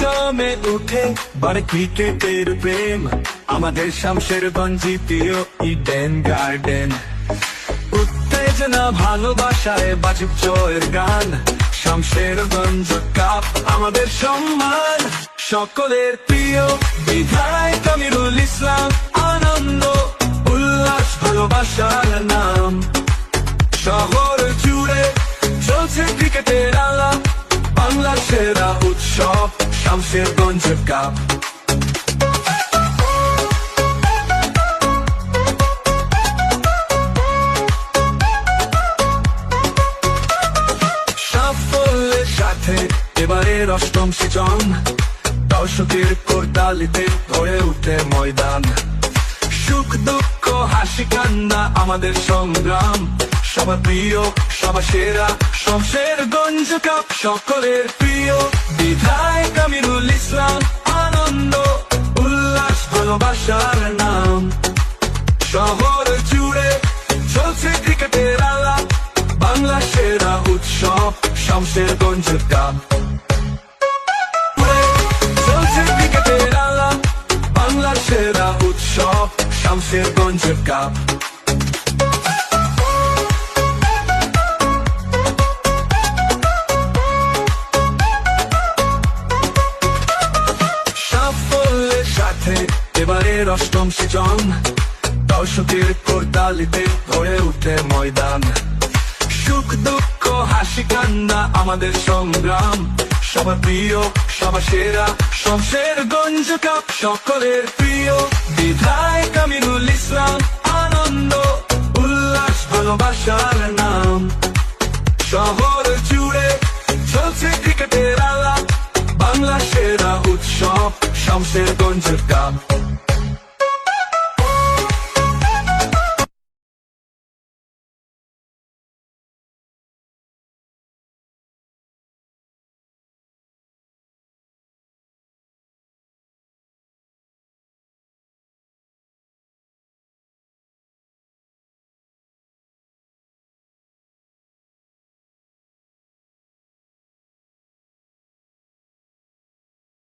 জমে উঠে বারে ক্রিকেটের প্রেম, আমাদের শামশেরগঞ্জ দ্বিতীয় ইডেন গার্ডেন। উত্তেজনা ভালোবাসায় বাজুক জয়ের গান, শামশেরগঞ্জ কাপ আমাদের সম্মান। সকলের প্রিয় বিধায়ক আমিরুল ইসলাম, আনন্দ উল্লাস ভালোবাসার নাম। শহর জুড়ে চলছে ক্রিকেটের আলাপ, বাংলার সেরা উৎসব শামশেরগঞ্জ কাপ। সাফল্যের সাথে এবারের অষ্টম সিজন, দর্শকের করতালিতে ভরে উঠে ময়দান। সুখ দুঃখ হাসি কান্না আমাদের সংগ্রাম, সবার প্রিয় সবার সেরা শামশেরগঞ্জ কাপ। সকলের প্রিয় বিধায়ক আমিরুল ইসলাম, আনন্দ উল্লাস ভালোবাসার নাম। শহর জুড়ে চলছে ক্রিকেটের আলাপ, বাংলার সেরা উৎসব শামশেরগঞ্জ কাপ। চলছে ক্রিকেটের আলাপ, বাংলার সেরা উৎসব শামশেরগঞ্জ কাপ। এবারের অষ্টম সিজন, দর্শকের করতালিতে ভরে উঠে ময়দান। সুখ দুঃখ হাসি কান্না আমাদের সংগ্রাম, সবার প্রিয় সবার সেরা শামশেরগঞ্জ কাপ। সকলের প্রিয় বিধায়ক আমিরুল ইসলাম, আনন্দ উল্লাস ভালোবাসার নাম। শহর জুড়ে চলছে ক্রিকেটের আলাপ, বাংলার সেরা উৎসব শামশেরগঞ্জ কাপ।